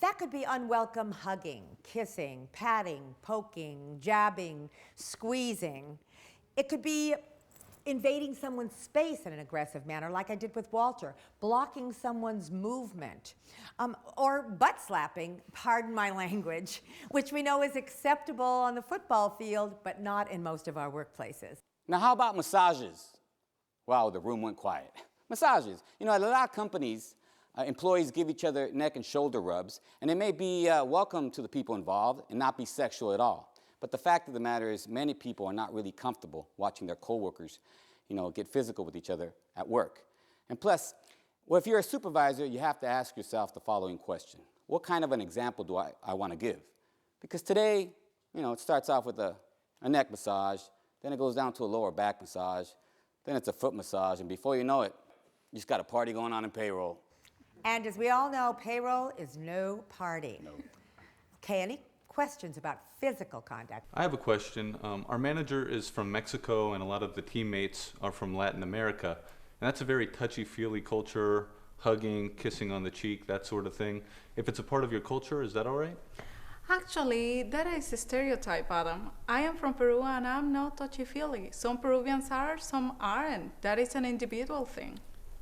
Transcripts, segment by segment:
That could be unwelcome hugging, kissing, patting, poking, jabbing, squeezing. It could be invading someone's space in an aggressive manner, like I did with Walter, blocking someone's movement, or butt slapping, pardon my language, which we know is acceptable on the football field, but not in most of our workplaces. Now, how about massages? Wow, the room went quiet. Massages. You know, at a lot of companies, employees give each other neck and shoulder rubs, and they may be welcome to the people involved and not be sexual at all. But the fact of the matter is many people are not really comfortable watching their coworkers, get physical with each other at work. And plus, well, if you're a supervisor, you have to ask yourself the following question. What kind of an example do I want to give? Because today, it starts off with a neck massage, then it goes down to a lower back massage, then it's a foot massage, and before you know it, you just got a party going on in payroll. And as we all know, payroll is no party. No. Okay, any questions about physical contact? I have a question. Our manager is from Mexico and a lot of the teammates are from Latin America. And that's a very touchy-feely culture, hugging, kissing on the cheek, that sort of thing. If it's a part of your culture, is that all right? Actually, that is a stereotype, Adam. I am from Peru and I'm not touchy-feely. Some Peruvians are, some aren't. That is an individual thing.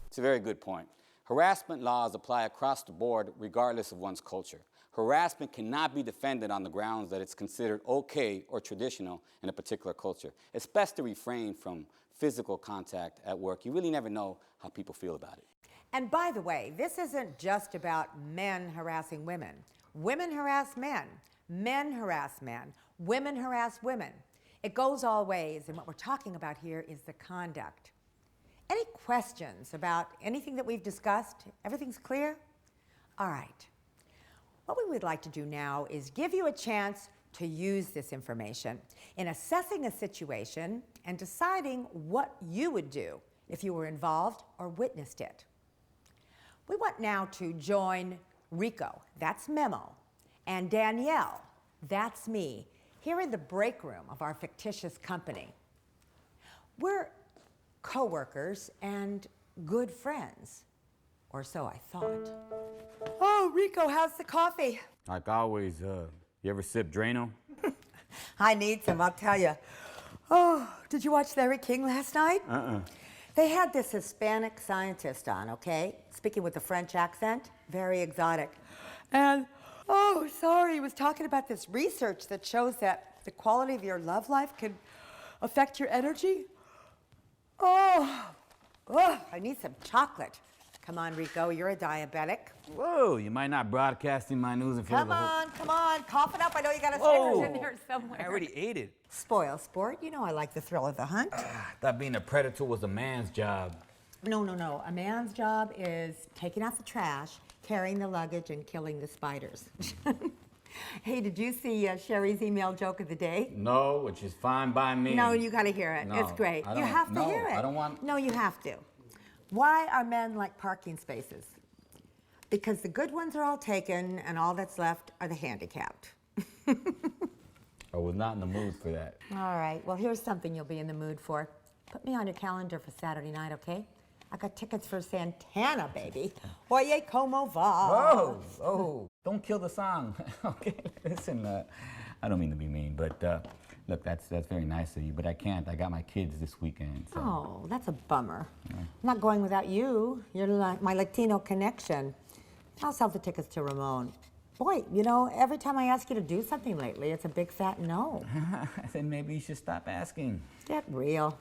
It's a very good point. Harassment laws apply across the board regardless of one's culture. Harassment cannot be defended on the grounds that it's considered okay or traditional in a particular culture. It's best to refrain from physical contact at work. You really never know how people feel about it. And by the way, this isn't just about men harassing women. Women harass men. Men harass men. Women harass women. It goes all ways, and what we're talking about here is the conduct. Any questions about anything that we've discussed? Everything's clear? All right. What we would like to do now is give you a chance to use this information in assessing a situation and deciding what you would do if you were involved or witnessed it. We want now to join Rico, that's Memo, and Danielle, that's me, here in the break room of our fictitious company. We're co-workers and good friends, or so I thought. Oh, Rico, how's the coffee? Like always, you ever sip Drano? I need some, I'll tell you. Oh, did you watch Larry King last night? They had this Hispanic scientist on, okay? Speaking with a French accent, very exotic. And, oh, sorry, he was talking about this research that shows that the quality of your love life can affect your energy. Oh, I need some chocolate. Come on, Rico, you're a diabetic. Whoa, you might not broadcasting my news in front of the whole... Come on, cough it up. I know you got a Snickers in there somewhere. I already ate it. Spoil sport, you know I like the thrill of the hunt. Thought being a predator was a man's job. No. A man's job is taking out the trash, carrying the luggage, and killing the spiders. Hey, did you see Sherry's email joke of the day? No, which is fine by me. No, you gotta hear it. No, it's great. I You don't- have to no, hear it. I don't want... No, you have to. Why are men like parking spaces? Because the good ones are all taken, and all that's left are the handicapped. I was not in the mood for that. All right, well, here's something you'll be in the mood for. Put me on your calendar for Saturday night, okay? I got tickets for Santana, baby. Oye, como va? Oh, don't kill the song. Okay, listen, I don't mean to be mean, but look, that's very nice of you, but I can't. I got my kids this weekend, so. Oh, that's a bummer. Yeah. I'm not going without you. You're like my Latino connection. I'll sell the tickets to Ramon. Boy, every time I ask you to do something lately, it's a big fat no. Then maybe you should stop asking. Get real.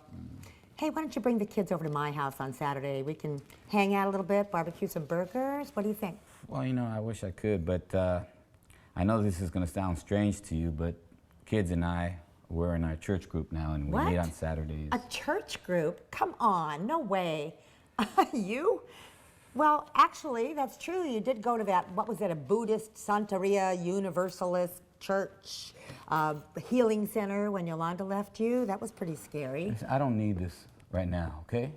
Hey, why don't you bring the kids over to my house on Saturday? We can hang out a little bit, barbecue some burgers. What do you think? Well, I wish I could, but I know this is going to sound strange to you, but kids and we're in our church group now, and we meet on Saturdays. A church group? Come on, no way. You? Well, actually, that's true. You did go to that, what was it, a Buddhist Santeria Universalist church healing center when Yolanda left you. That was pretty scary. Listen, I don't need this right now, okay?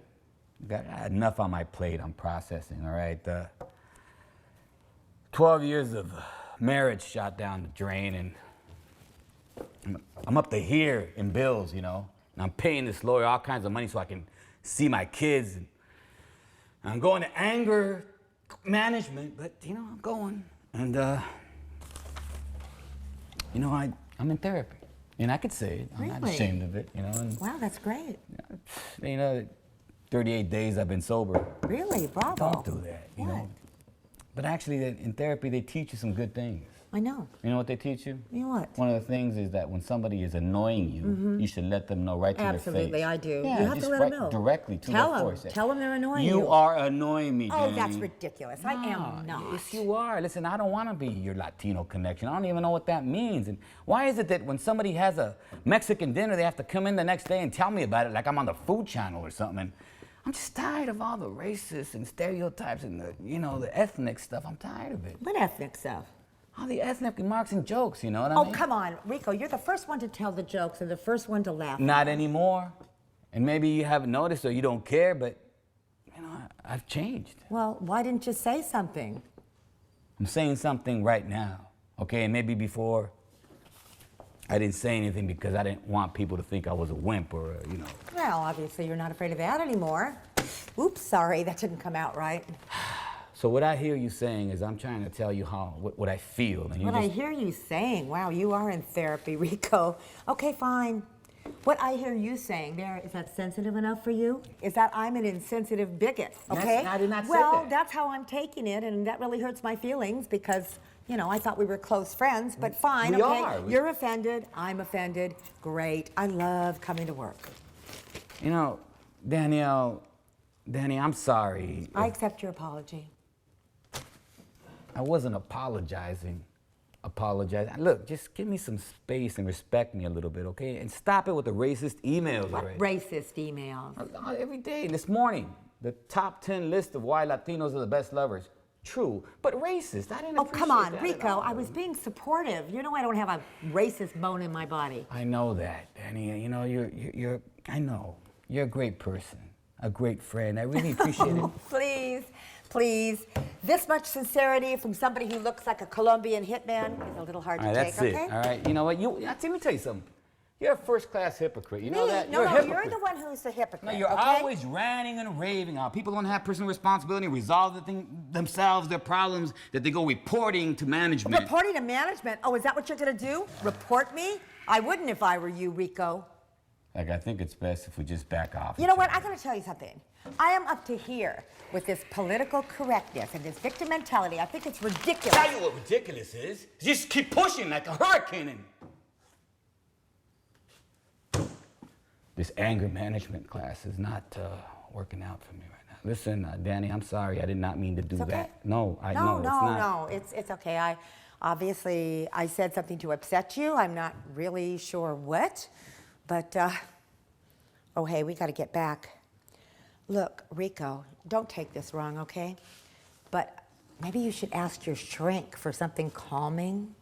Got enough on my plate. I'm processing, all right? 12 years of marriage shot down the drain, and I'm up to here in bills, and I'm paying this lawyer all kinds of money so I can see my kids. And I'm going to anger management, but I'm going. And And, you know, I'm in therapy. And I could say it. I'm not Really? ashamed of it, you know. And, Wow, that's great. you know, 38 days I've been sober. Really, bravo. Don't do that, you What? know. But actually, in therapy, they teach you some good things. I know. You know what they teach you? You know what? One of the things is that when somebody is annoying you, you should let them know right to their face. Absolutely, I do. Yeah, You have to just let 'em right know. directly to Tell their 'em. face. Tell 'em they're annoying You you. are annoying me, Oh, Danny. that's ridiculous. I am not. Yes, you are. Listen, I don't want to be your Latino connection. I don't even know what that means. And why is it that when somebody has a Mexican dinner, they have to come in the next day and tell me about it like I'm on the Food Channel or something? And I'm just tired of all the racists and stereotypes and the, you know, the ethnic stuff. I'm tired of it. What ethnic stuff? All the ethnic remarks and jokes, you know what I Oh, mean? come on, Rico. You're the first one to tell the jokes and the first one to laugh. Not anymore. And maybe you haven't noticed or you don't care, but, you know, I've changed. Well, why didn't you say something? I'm saying something right now, okay? And maybe before I didn't say anything because I didn't want people to think I was a wimp or, you know. Well, obviously you're not afraid of that anymore. Oops, sorry, that didn't come out right. So what I hear you saying is I'm trying to tell you what I feel. And you What I hear you saying, wow, you are in therapy, Rico. Okay, fine. What I hear you saying there, is that sensitive enough for you? Is that I'm an insensitive bigot, okay? I did not say well, that. that's how I'm taking it, and that really hurts my feelings because, you know, I thought we were close friends, but fine, We okay? are. You're offended, I'm offended, great. I love coming to work. You know, Danny, I'm sorry. I accept your apology. I wasn't apologizing. Look, just give me some space and respect me a little bit, okay? And stop it with the racist emails What already. racist emails? Every day, this morning, the top 10 list of why Latinos are the best lovers. True, but racist. I didn't Oh, appreciate come on, that at Rico, all. I was being supportive. You know I don't have a racist bone in my body. I know that, Danny. You know, I know. You're a great person, a great friend. I really appreciate it. Please, please. This much sincerity from somebody who looks like a Colombian hitman is a little hard All right, to take, that's okay? it. All right, you know what? Let me tell you something. You're a first-class hypocrite. You know Me? that? No, you're a no, hypocrite. you're the one who's the hypocrite. No, you're okay? always ranting and raving. People don't have personal responsibility, resolve the thing themselves, their problems, that they go reporting to management. Reporting to management. Oh, is that what you're going to do? Report me? I wouldn't if I were you, Rico. Like, I think it's best if we just back off. You know what? I'm going to tell you something. I am up to here with this political correctness and this victim mentality. I think it's ridiculous. Tell you what ridiculous is. Just keep pushing like a hurricane. And this anger management class is not working out for me right now. Listen, Danny, I'm sorry. I did not mean to do It's okay. that. No, No, it's not. no, it's okay. I obviously said something to upset you. I'm not really sure what, but oh hey, we got to get back. Look, Rico, don't take this wrong, okay? But maybe you should ask your shrink for something calming.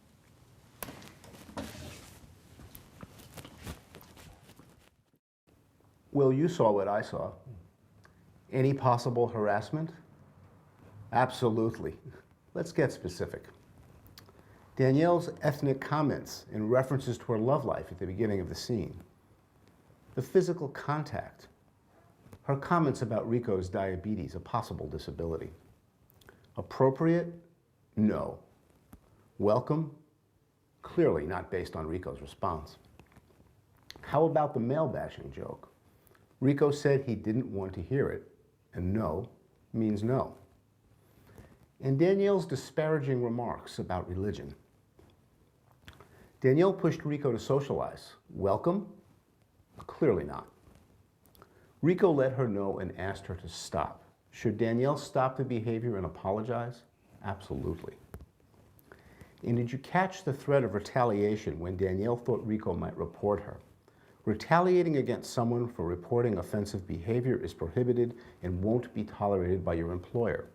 Well, you saw what I saw. Any possible harassment? Absolutely. Let's get specific. Danielle's ethnic comments and references to her love life at the beginning of the scene. The physical contact. Her comments about Rico's diabetes, a possible disability. Appropriate? No. Welcome? Clearly not based on Rico's response. How about the male bashing joke? Rico said he didn't want to hear it, and no means no. And Danielle's disparaging remarks about religion. Danielle pushed Rico to socialize. Welcome? Clearly not. Rico let her know and asked her to stop. Should Danielle stop the behavior and apologize? Absolutely. And did you catch the threat of retaliation when Danielle thought Rico might report her? Retaliating against someone for reporting offensive behavior is prohibited and won't be tolerated by your employer.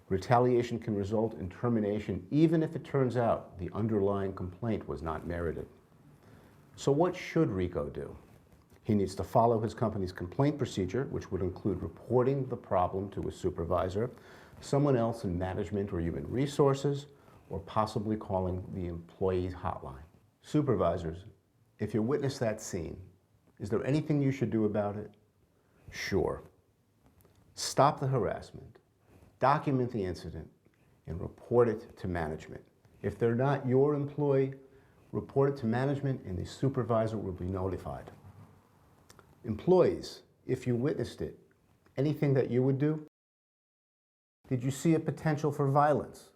Retaliation can result in termination even if it turns out the underlying complaint was not merited. So what should Rico do? He needs to follow his company's complaint procedure, which would include reporting the problem to a supervisor, someone else in management or human resources, or possibly calling the employee's hotline. Supervisors, if you witness that scene, is there anything you should do about it? Sure. Stop the harassment, document the incident, and report it to management. If they're not your employee, report it to management and the supervisor will be notified. Employees, if you witnessed it, anything that you would do? Did you see a potential for violence?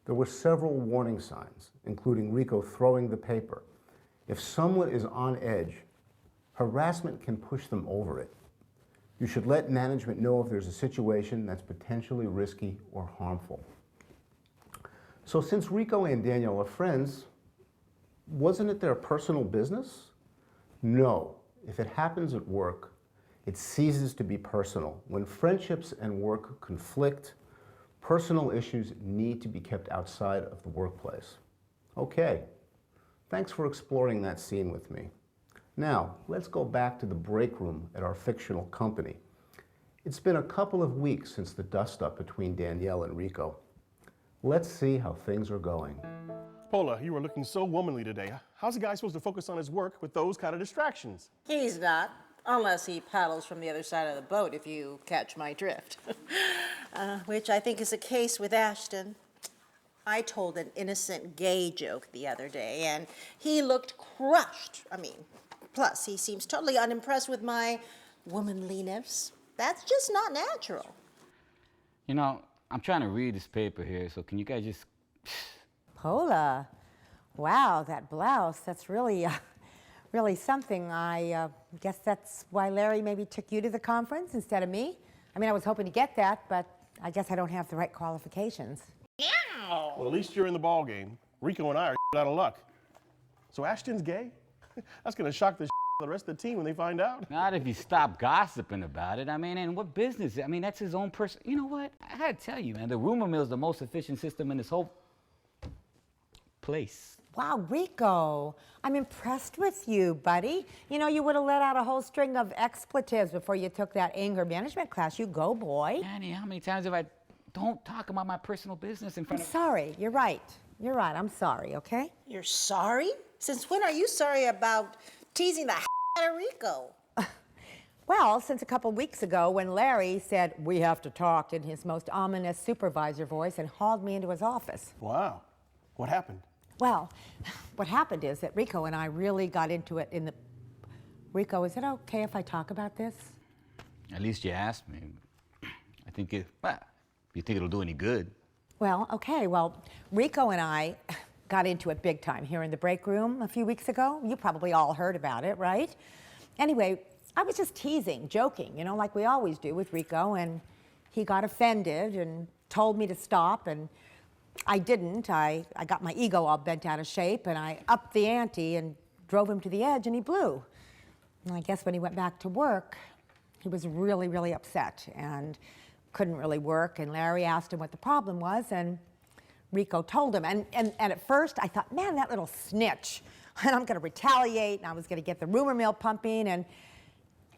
There were several warning signs, including Rico throwing the paper. If someone is on edge, harassment can push them over it. You should let management know if there's a situation that's potentially risky or harmful. So since Rico and Danielle are friends, wasn't it their personal business? No. If it happens at work, it ceases to be personal. When friendships and work conflict, personal issues need to be kept outside of the workplace. Okay, thanks for exploring that scene with me. Now, let's go back to the break room at our fictional company. It's been a couple of weeks since the dust-up between Danielle and Rico. Let's see how things are going. Paula, you are looking so womanly today. How's a guy supposed to focus on his work with those kind of distractions? He's not, unless he paddles from the other side of the boat, if you catch my drift. Which I think is the case with Ashton. I told an innocent gay joke the other day, and he looked crushed. Plus, he seems totally unimpressed with my womanliness. That's just not natural. You know, I'm trying to read this paper here, so can you guys just... Paula, wow, that blouse, that's really, really something. I guess that's why Larry maybe took you to the conference instead of me. I was hoping to get that, but I guess I don't have the right qualifications. Well, at least you're in the ball game. Rico and I are out of luck. So Ashton's gay? That's gonna shock the the rest of the team when they find out. Not if you stop gossiping about it. And what business? That's his own person. You know what? I gotta tell you, man, the rumor mill is the most efficient system in this whole place. Wow, Rico, I'm impressed with you, buddy. You would have let out a whole string of expletives before you took that anger management class. You go, boy. Annie, how many times have I... Don't talk about my personal business in front I'm sorry. You're right. You're right. I'm sorry, okay? You're sorry? Since when are you sorry about teasing the out of Rico? Well, since a couple weeks ago when Larry said, "We have to talk," in his most ominous supervisor voice and hauled me into his office. Wow. What happened? Well, what happened is that Rico and I really got into it in the... Rico, is it okay if I talk about this? At least you asked me. I think if you think it'll do any good. Well, okay. Well, Rico and I got into it big time here in the break room a few weeks ago. You probably all heard about it, right? Anyway, I was just teasing, joking, like we always do with Rico, and he got offended and told me to stop, and I didn't. I got my ego all bent out of shape, and I upped the ante and drove him to the edge, and he blew. And I guess when he went back to work, he was really, really upset and couldn't really work, and Larry asked him what the problem was, and Rico told him. And at first, I thought, man, that little snitch, and I'm going to retaliate, and I was going to get the rumor mill pumping, and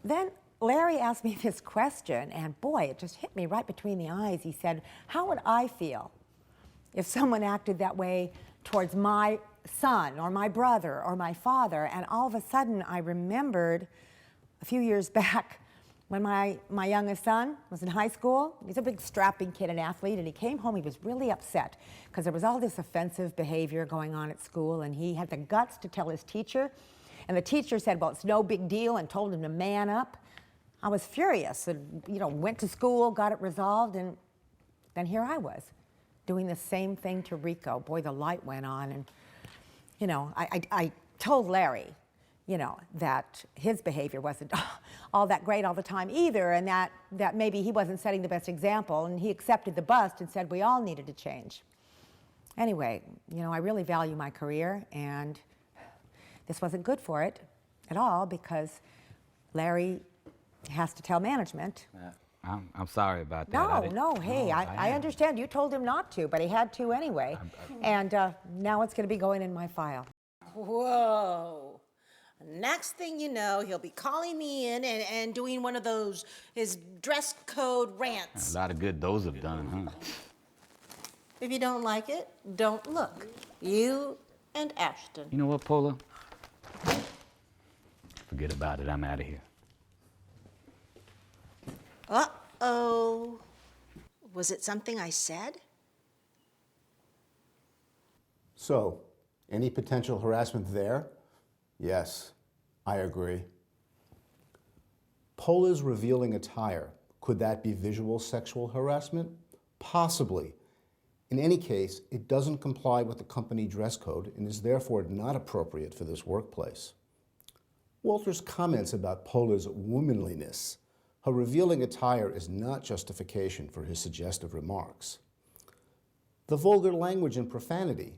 then Larry asked me this question, and boy, it just hit me right between the eyes. He said, how would I feel if someone acted that way towards my son or my brother or my father? And all of a sudden, I remembered a few years back when my youngest son was in high school. He's a big strapping kid, an athlete, and he came home, he was really upset because there was all this offensive behavior going on at school, and he had the guts to tell his teacher, and the teacher said, well, it's no big deal, and told him to man up. I was furious and, went to school, got it resolved, and then here I was doing the same thing to Rico. Boy, the light went on, and, I told Larry, that his behavior wasn't all that great all the time either, and that maybe he wasn't setting the best example, and he accepted the bust and said we all needed to change. Anyway, I really value my career, and this wasn't good for it at all because Larry has to tell management. I'm sorry about that. No, hey, I understand. You told him not to, but he had to anyway. And now it's going to be going in my file. Whoa. Next thing you know, he'll be calling me in and doing one of his dress code rants. A lot of good those have done, huh? If you don't like it, don't look. You and Ashton. You know what, Paula? Forget about it. I'm out of here. Uh-oh. Was it something I said? So, any potential harassment there? Yes, I agree. Pola's revealing attire, could that be visual sexual harassment? Possibly. In any case, it doesn't comply with the company dress code and is therefore not appropriate for this workplace. Walter's comments about Pola's womanliness, her revealing attire is not justification for his suggestive remarks. The vulgar language and profanity,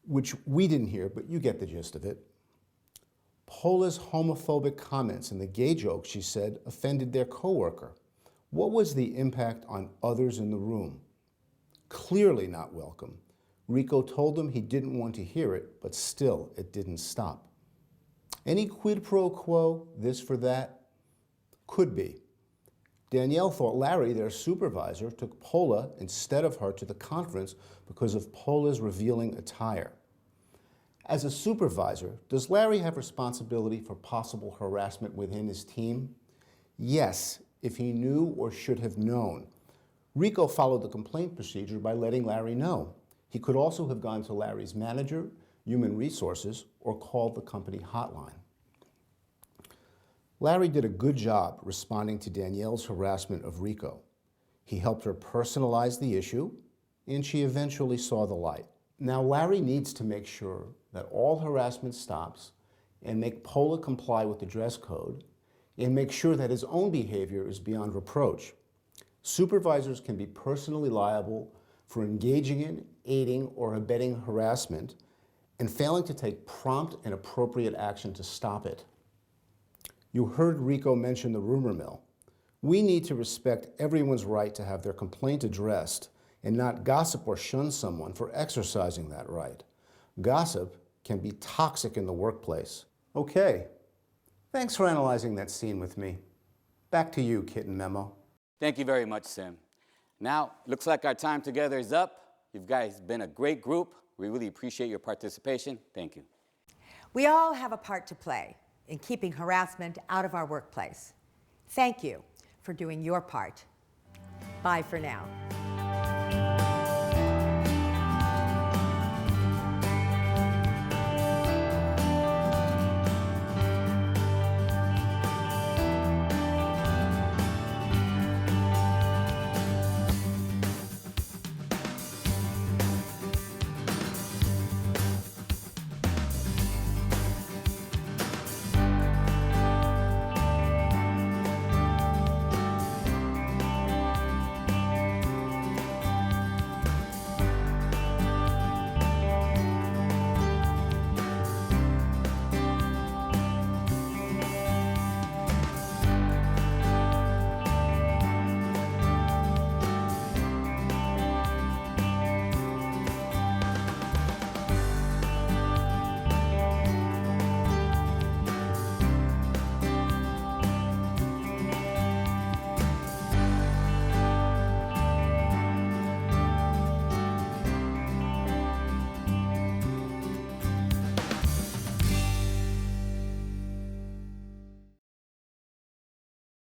which we didn't hear, but you get the gist of it. Pola's homophobic comments and the gay jokes she said offended their coworker. What was the impact on others in the room? Clearly not welcome. Rico told him he didn't want to hear it, but still it didn't stop. Any quid pro quo, this for that? Could be. Danielle thought Larry, their supervisor, took Pola instead of her to the conference because of Pola's revealing attire. As a supervisor, does Larry have responsibility for possible harassment within his team? Yes, if he knew or should have known. Rico followed the complaint procedure by letting Larry know. He could also have gone to Larry's manager, human resources, or called the company hotline. Larry did a good job responding to Danielle's harassment of Rico. He helped her personalize the issue, and she eventually saw the light. Now Larry needs to make sure that all harassment stops and make Pola comply with the dress code and make sure that his own behavior is beyond reproach. Supervisors can be personally liable for engaging in, aiding, or abetting harassment and failing to take prompt and appropriate action to stop it. You heard Rico mention the rumor mill. We need to respect everyone's right to have their complaint addressed and not gossip or shun someone for exercising that right. Gossip can be toxic in the workplace. Okay, thanks for analyzing that scene with me. Back to you, Kitten Memo. Thank you very much, Sim. Now, looks like our time together is up. You guys been a great group. We really appreciate your participation. Thank you. We all have a part to play in keeping harassment out of our workplace. Thank you for doing your part. Bye for now.